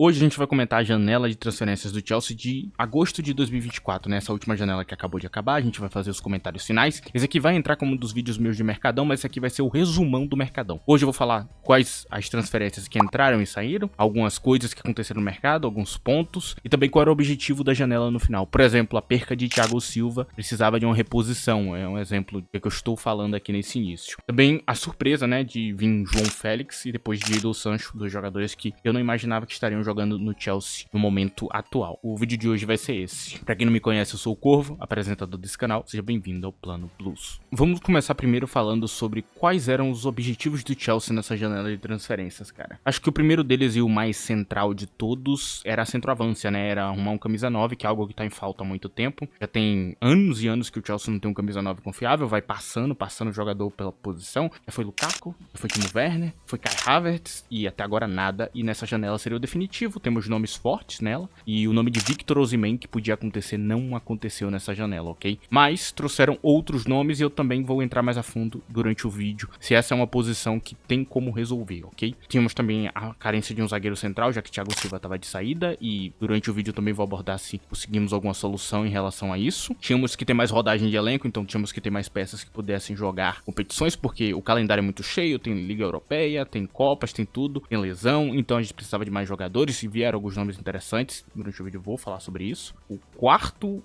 Hoje a gente vai comentar a janela de transferências do Chelsea de agosto de 2024, né? Essa última janela que acabou de acabar, a gente vai fazer os comentários finais. Esse aqui vai entrar como um dos vídeos meus de Mercadão, mas esse aqui vai ser o resumão do Mercadão. Hoje eu vou falar quais as transferências que entraram e saíram, algumas coisas que aconteceram no mercado, alguns pontos, e também qual era o objetivo da janela no final. Por exemplo, a perca de Thiago Silva precisava de uma reposição, é um exemplo do que eu estou falando aqui nesse início. Também a surpresa, né, de vir João Félix e depois de Jadon Sancho, dois jogadores que eu não imaginava que estariam jogando no Chelsea no momento atual. O vídeo de hoje vai ser esse. Pra quem não me conhece, eu sou o Corvo, apresentador desse canal. Seja bem-vindo ao Plano Blues. Vamos começar primeiro falando sobre quais eram os objetivos do Chelsea nessa janela de transferências, cara. Acho que o primeiro deles e o mais central de todos era a centroavância, né? Era arrumar um camisa 9, que é algo que tá em falta há muito tempo. Já tem anos e anos que o Chelsea não tem um camisa 9 confiável, vai passando o jogador pela posição. Já foi Lukaku, já foi Timo Werner, foi Kai Havertz e até agora nada. E nessa janela seria o definitivo. Temos nomes fortes nela, e o nome de Victor Osimhen, que podia acontecer, não aconteceu nessa janela, ok? Mas trouxeram outros nomes e eu também vou entrar mais a fundo durante o vídeo, se essa é uma posição que tem como resolver, ok? Tínhamos também a carência de um zagueiro central, já que Thiago Silva estava de saída, e durante o vídeo eu também vou abordar se conseguimos alguma solução em relação a isso. Tínhamos que ter mais rodagem de elenco, então tínhamos que ter mais peças que pudessem jogar competições, porque o calendário é muito cheio, tem Liga Europeia, tem Copas, tem tudo, tem lesão, então a gente precisava de mais jogadores. Se vieram alguns nomes interessantes, durante o vídeo eu vou falar sobre isso. O quarto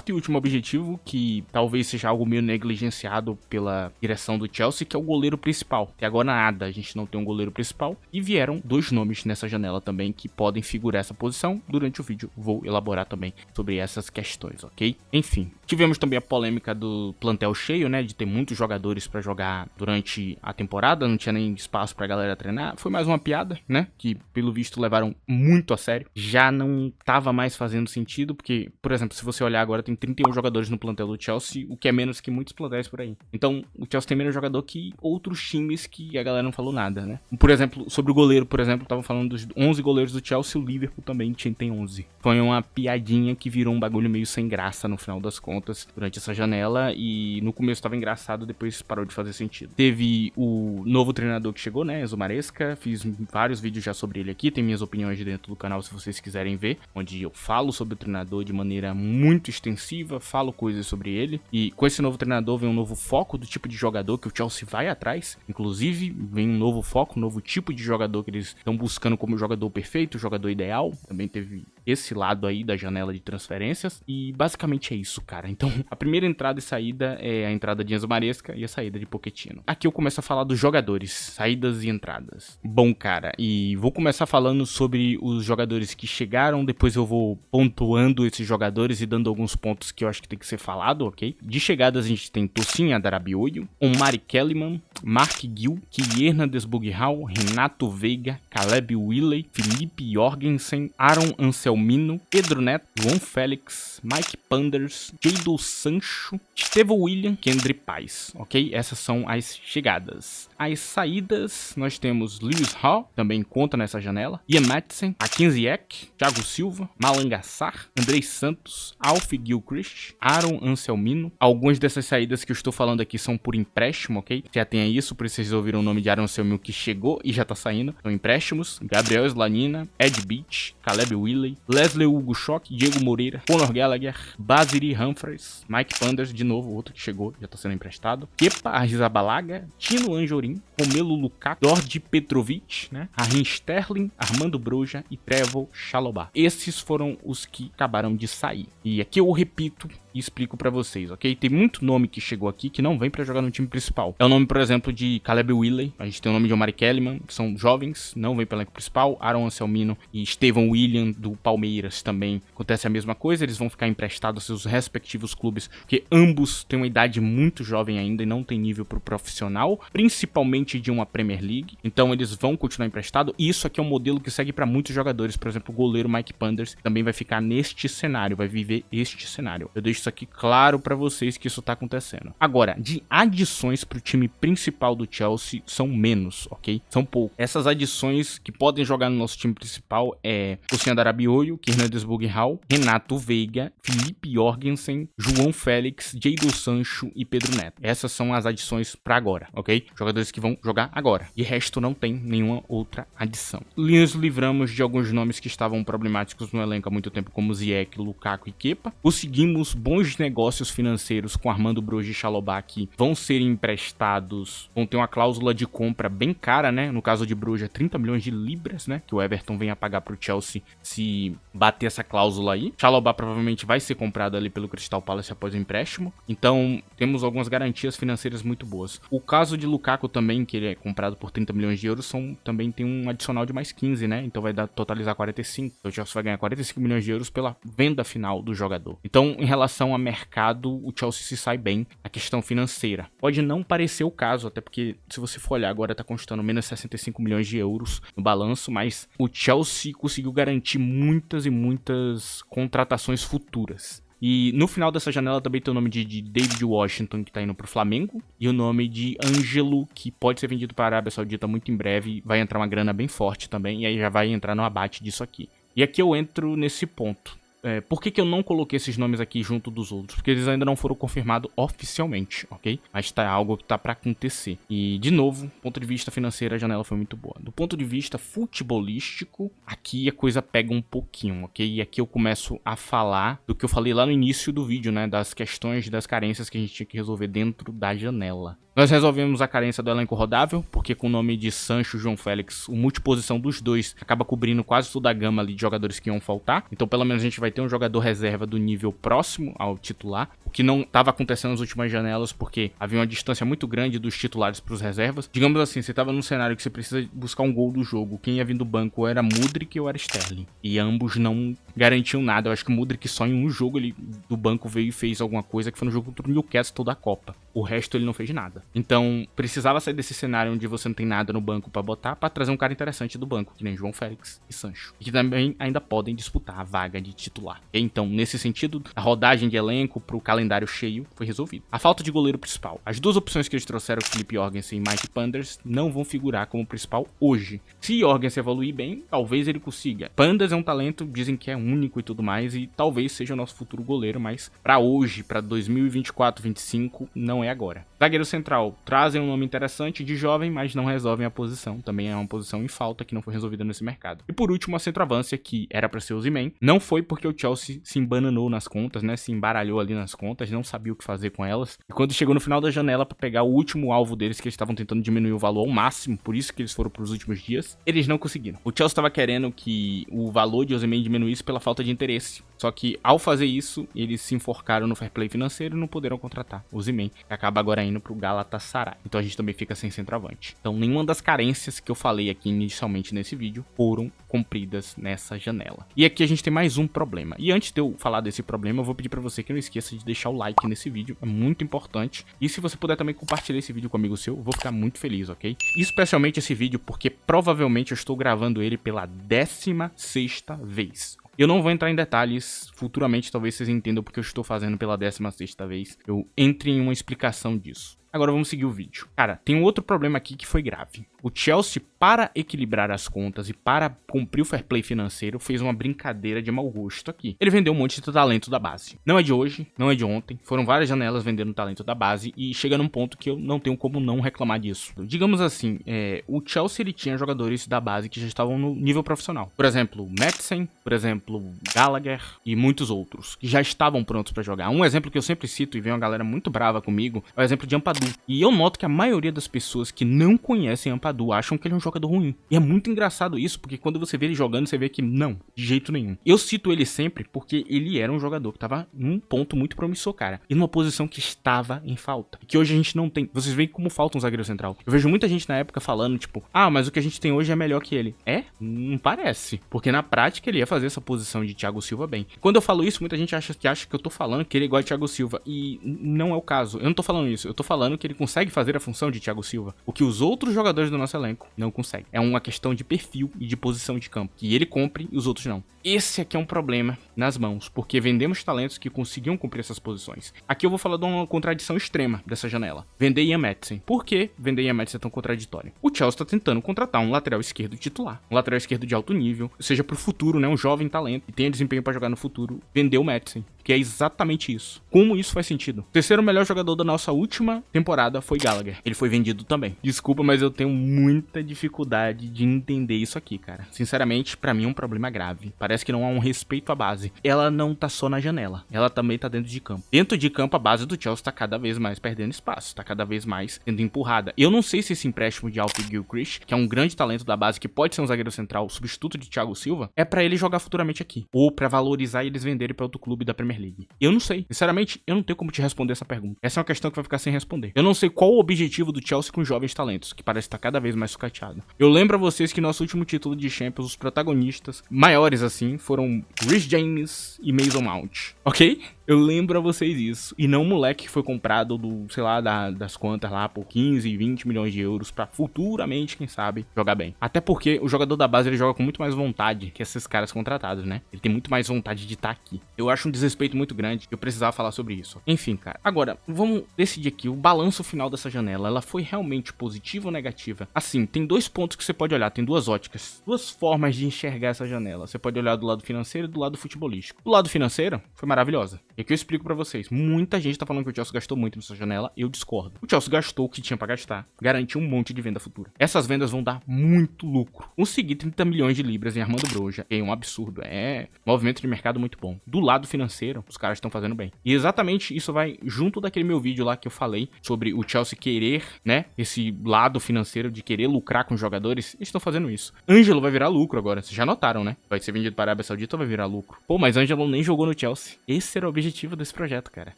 e último objetivo, que talvez seja algo meio negligenciado pela direção do Chelsea, que é o goleiro principal. Até agora nada, a gente não tem um goleiro principal. E vieram dois nomes nessa janela também que podem figurar essa posição. Durante o vídeo vou elaborar também sobre essas questões, ok? Enfim, tivemos também a polêmica do plantel cheio, né? De ter muitos jogadores para jogar durante a temporada, não tinha nem espaço pra galera treinar. Foi mais uma piada, né? Que pelo visto levaram muito a sério. Já não tava mais fazendo sentido, porque, por exemplo, se você olhar agora, tem 31 jogadores no plantel do Chelsea, o que é menos que muitos plantéis por aí. Então, o Chelsea tem menos jogador que outros times que a galera não falou nada, né? Por exemplo, sobre o goleiro, por exemplo, tava falando dos 11 goleiros do Chelsea, o Liverpool também tem 11. Foi uma piadinha que virou um bagulho meio sem graça no final das contas, durante essa janela, e no começo tava engraçado, depois parou de fazer sentido. Teve o novo treinador que chegou, né, Enzo Maresca, fiz vários vídeos já sobre ele aqui, tem minhas opiniões dentro do canal se vocês quiserem ver, onde eu falo sobre o treinador de maneira muito extensiva, falo coisas sobre ele, e com esse novo treinador vem um novo foco do tipo de jogador que o Chelsea vai atrás, inclusive vem um novo foco, um novo tipo de jogador que eles estão buscando como o jogador perfeito, o jogador ideal. Também teve esse lado aí da janela de transferências, e basicamente é isso, cara. Então a primeira entrada e saída é a entrada de Enzo Maresca e a saída de Pochettino. Aqui eu começo a falar dos jogadores, saídas e entradas. Bom, cara, e vou começar falando sobre os jogadores que chegaram, depois eu vou pontuando esses jogadores e dando alguns pontos que eu acho que tem que ser falado, ok? De chegadas a gente tem Tosin Adarabioio, Omari Kellyman, Mark Gill, Kylian Hernandez Bughal, Renato Veiga, Caleb Willey, Felipe Jorgensen, Aaron Anselmino, Pedro Neto, João Félix, Mike Panders, Jadon Sancho, Estevão William, Kendry Paz, ok? Essas são as chegadas. As saídas, nós temos Lewis Hall, também conta nessa janela, Ian Maatsen, Akin Ziyech, Thiago Silva, Malanga Sarr, Andrei Santos, Alf Gilchrist, Aaron Anselmino. Algumas dessas saídas que eu estou falando aqui são por empréstimo, ok? Já tem isso, por isso vocês ouviram o nome de Aaron Anselmino que chegou e já tá saindo. São empréstimos: Gabriel Slanina, Ed Beach, Caleb Willey, Leslie Hugo Schock, Diego Moreira, Conor Gallagher, Basiri Humphries, Mike Panders, de novo, outro que chegou, já tá sendo emprestado, Kepa Arrizabalaga, Tino Anjorin, Romelu Lukaku, George Petrovic, né? Raheem Sterling, Armando Broja e Trevor Chalobah. Esses foram os que acabaram de sair. E aqui eu repito e explico pra vocês, ok? Tem muito nome que chegou aqui que não vem pra jogar no time principal. É o nome, por exemplo, de Caleb Willey. A gente tem o nome de Omari Kellyman, que são jovens, não vem pelo elenco principal. Aaron Anselmino e Estevão William, do Palmeiras, também acontece a mesma coisa. Eles vão ficar emprestados aos seus respectivos clubes, porque ambos têm uma idade muito jovem ainda e não tem nível pro profissional, principalmente de uma Premier League. Então eles vão continuar emprestados. E isso aqui é um modelo que segue pra muitos jogadores. Por exemplo, o goleiro Mike Panders também vai ficar neste cenário, vai viver este cenário. Eu deixo isso aqui claro pra vocês que isso tá acontecendo. Agora, de adições pro time principal do Chelsea são menos, ok? São poucos. Essas adições que podem jogar no nosso time principal é Luciano Darabioio, Hernandes Bugral, Renato Veiga, Felipe Jorgensen, João Félix, Jadon Sancho e Pedro Neto. Essas são as adições pra agora, ok? Jogadores que vão jogar agora. De resto, não tem nenhuma outra adição. Nos livramos de alguns nomes que estavam problemáticos no elenco há muito tempo, como Ziyech, Lukaku e Kepa. Conseguimos bons negócios financeiros com Armando Broja e Chalobah, que vão ser emprestados, vão ter uma cláusula de compra bem cara, né? No caso de Broja, 30 milhões de libras, né? Que o Everton vem a pagar pro Chelsea se bater essa cláusula aí. Chalobah provavelmente vai ser comprado ali pelo Crystal Palace após o empréstimo. Então, temos algumas garantias financeiras muito boas. O caso de Lukaku também, que ele é comprado por 30 milhões de euros, também tem um adicional de mais 15, né? Então vai totalizar 45. Então o Chelsea vai ganhar 45 milhões de euros pela venda final do jogador. Então, em relação a mercado, o Chelsea se sai bem na questão financeira. Pode não parecer o caso, até porque se você for olhar agora tá constando menos 65 milhões de euros no balanço, mas o Chelsea conseguiu garantir muitas e muitas contratações futuras. E no final dessa janela também tem o nome de David Washington, que tá indo pro Flamengo, e o nome de Ângelo, que pode ser vendido para a Arábia Saudita muito em breve. Vai entrar uma grana bem forte também, e aí já vai entrar no abate disso aqui. E aqui eu entro nesse ponto. Por que eu não coloquei esses nomes aqui junto dos outros? Porque eles ainda não foram confirmados oficialmente, ok? Mas tá algo que tá pra acontecer. E, de novo, do ponto de vista financeiro, a janela foi muito boa. Do ponto de vista futebolístico, aqui a coisa pega um pouquinho, ok? E aqui eu começo a falar do que eu falei lá no início do vídeo, né? Das questões, das carências que a gente tinha que resolver dentro da janela. Nós resolvemos a carência do elenco rodável, porque com o nome de Sancho e João Félix, o multiposição dos dois acaba cobrindo quase toda a gama ali de jogadores que iam faltar. Então, pelo menos a gente vai ter um jogador reserva do nível próximo ao titular, o que não estava acontecendo nas últimas janelas, porque havia uma distância muito grande dos titulares para os reservas. Digamos assim, você estava num cenário que você precisa buscar um gol do jogo. Quem ia vir do banco era Mudryk ou era Sterling. E ambos não garantiam nada. Eu acho que o Mudryk só em um jogo ele, do banco veio e fez alguma coisa, que foi no jogo contra o Newcastle da Copa. O resto ele não fez nada. Então, precisava sair desse cenário onde você não tem nada no banco pra botar, pra trazer um cara interessante do banco, que nem João Félix e Sancho. E que também ainda podem disputar a vaga de titular. Então, nesse sentido, a rodagem de elenco pro calendário cheio foi resolvida. A falta de goleiro principal. As duas opções que eles trouxeram, Felipe Jorgensen e Mike Panders, não vão figurar como principal hoje. Se Jorgensen evoluir bem, talvez ele consiga. Panders é um talento, dizem que é único e tudo mais, e talvez seja o nosso futuro goleiro, mas pra hoje, pra 2024-25, não é agora. Zagueiro central, trazem um nome interessante de jovem, mas não resolvem a posição. Também é uma posição em falta que não foi resolvida nesse mercado. E por último, a centroavância, que era para ser o Osimhen. Não foi porque o Chelsea se embananou nas contas, né? Se embaralhou ali nas contas, não sabia o que fazer com elas. E quando chegou no final da janela para pegar o último alvo deles, que eles estavam tentando diminuir o valor ao máximo, por isso que eles foram para os últimos dias, eles não conseguiram. O Chelsea estava querendo que o valor de Osimhen diminuísse pela falta de interesse. Só que ao fazer isso, eles se enforcaram no fair play financeiro e não puderam contratar o Osimhen, que acaba agora indo pro Galatasaray. Então a gente também fica sem centroavante. Então nenhuma das carências que eu falei aqui inicialmente nesse vídeo foram cumpridas nessa janela. E aqui a gente tem mais um problema. E antes de eu falar desse problema, eu vou pedir pra você que não esqueça de deixar o like nesse vídeo, é muito importante. E se você puder também compartilhar esse vídeo com um amigo seu, eu vou ficar muito feliz, ok? Especialmente esse vídeo porque provavelmente eu estou gravando ele pela 16ª vez. Eu não vou entrar em detalhes, futuramente talvez vocês entendam porque eu estou fazendo pela 16ª vez. Eu entre em uma explicação disso. Agora vamos seguir o vídeo. Cara, tem um outro problema aqui que foi grave. O Chelsea, para equilibrar as contas e para cumprir o fair play financeiro, fez uma brincadeira de mau gosto aqui. Ele vendeu um monte de talento da base. Não é de hoje, não é de ontem. Foram várias janelas vendendo talento da base e chega num ponto que eu não tenho como não reclamar disso. Digamos assim, o Chelsea ele tinha jogadores da base que já estavam no nível profissional. Por exemplo, Madsen, por exemplo, Gallagher e muitos outros que já estavam prontos para jogar. Um exemplo que eu sempre cito e vem uma galera muito brava comigo é o exemplo de Ampadu. E eu noto que a maioria das pessoas que não conhecem Ampadu acham que ele é um jogador ruim. E é muito engraçado isso, porque quando você vê ele jogando, você vê que não, de jeito nenhum. Eu cito ele sempre porque ele era um jogador que tava num ponto muito promissor, cara. E numa posição que estava em falta. E que hoje a gente não tem. Vocês veem como falta um zagueiro central. Eu vejo muita gente na época falando, tipo, ah, mas o que a gente tem hoje é melhor que ele. É? Não parece. Porque na prática ele ia fazer essa posição de Thiago Silva bem. Quando eu falo isso, muita gente acha que eu tô falando que ele é igual a Thiago Silva. E não é o caso. Eu não tô falando isso. Eu tô falando que ele consegue fazer a função de Thiago Silva. O que os outros jogadores do nosso elenco, não consegue. É uma questão de perfil e de posição de campo, que ele compre e os outros não. Esse aqui é um problema nas mãos, porque vendemos talentos que conseguiam cumprir essas posições. Aqui eu vou falar de uma contradição extrema dessa janela. Vender Ian Maatsen. Por que vender Ian Maatsen é tão contraditório? O Chelsea tá tentando contratar um lateral esquerdo titular, um lateral esquerdo de alto nível, seja pro futuro, né, um jovem talento, que tenha desempenho para jogar no futuro, vender o Maatsen, que é exatamente isso. Como isso faz sentido? O terceiro melhor jogador da nossa última temporada foi Gallagher. Ele foi vendido também. Desculpa, mas eu tenho muita dificuldade de entender isso aqui, cara. Sinceramente, pra mim é um problema grave. Parece que não há um respeito à base. Ela não tá só na janela, ela também tá dentro de campo. Dentro de campo, a base do Chelsea tá cada vez mais perdendo espaço, tá cada vez mais sendo empurrada. Eu não sei se esse empréstimo de Alfie Gilchrist, que é um grande talento da base, que pode ser um zagueiro central, substituto de Thiago Silva, é pra ele jogar futuramente aqui, ou pra valorizar e eles venderem pra outro clube da Premier League. Eu não sei. Sinceramente, eu não tenho como te responder essa pergunta. Essa é uma questão que vai ficar sem responder. Eu não sei qual o objetivo do Chelsea com jovens talentos, que parece estar cada vez mais sucateado. Eu lembro a vocês que nosso último título de Champions, os protagonistas maiores assim, foram Reece James e Mason Mount, ok? Eu lembro a vocês isso. E não o moleque que foi comprado do, sei lá, das quantas lá, por 15, 20 milhões de euros pra futuramente, quem sabe, jogar bem. Até porque o jogador da base, ele joga com muito mais vontade que esses caras contratados, né? Ele tem muito mais vontade de estar aqui. Eu acho um desrespeito muito grande. Eu precisava falar sobre isso. Enfim, cara. Agora, vamos decidir aqui o balanço final dessa janela. Ela foi realmente positiva ou negativa? Assim, tem dois pontos que você pode olhar. Tem duas óticas. Duas formas de enxergar essa janela. Você pode olhar do lado financeiro e do lado futebolístico. Do lado financeiro, foi maravilhosa. E aqui eu explico pra vocês. Muita gente tá falando que o Chelsea gastou muito nessa janela. Eu discordo. O Chelsea gastou o que tinha pra gastar. Garantiu um monte de venda futura. Essas vendas vão dar muito lucro. Conseguir 30 milhões de libras em Armando Broja é um absurdo. É movimento de mercado muito bom. Do lado financeiro, os caras estão fazendo bem. E exatamente isso vai junto daquele meu vídeo lá que eu falei sobre o Chelsea querer, né, esse lado financeiro de querer lucrar com os jogadores. Eles estão fazendo isso. Ângelo vai virar lucro agora. Vocês já notaram, né? Vai ser vendido para a Arábia Saudita ou vai virar lucro? Pô, mas Ângelo nem jogou no Chelsea. Esse era o objetivo desse projeto, cara.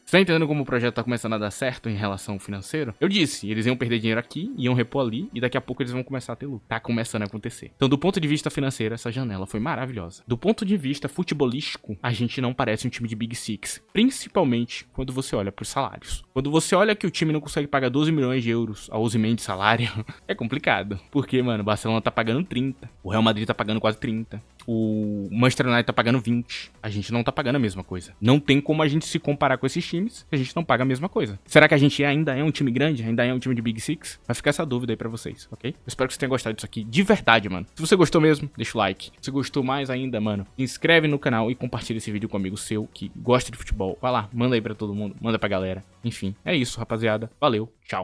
Você tá entendendo como o projeto tá começando a dar certo em relação ao financeiro? Eu disse, eles iam perder dinheiro aqui, iam repor ali, e daqui a pouco eles vão começar a ter lucro. Tá começando a acontecer. Então, do ponto de vista financeiro, essa janela foi maravilhosa. Do ponto de vista futebolístico, a gente não parece um time de Big Six. Principalmente quando você olha pros salários. Quando você olha que o time não consegue pagar 12 milhões de euros a 11 de salário, é complicado. Porque, mano, o Barcelona tá pagando 30. O Real Madrid tá pagando quase 30. O Manchester United tá pagando 20. A gente não tá pagando a mesma coisa. Não tem como a gente se comparar com esses times se a gente não paga a mesma coisa. Será que a gente ainda é um time grande? Ainda é um time de Big Six? Vai ficar essa dúvida aí pra vocês, ok? Eu espero que você tenha gostado disso aqui de verdade, mano. Se você gostou mesmo, deixa o like. Se gostou mais ainda, mano, se inscreve no canal e compartilha esse vídeo com um amigo seu que gosta de futebol. Vai lá, manda aí pra todo mundo, manda pra galera. Enfim, é isso, rapaziada. Valeu, tchau.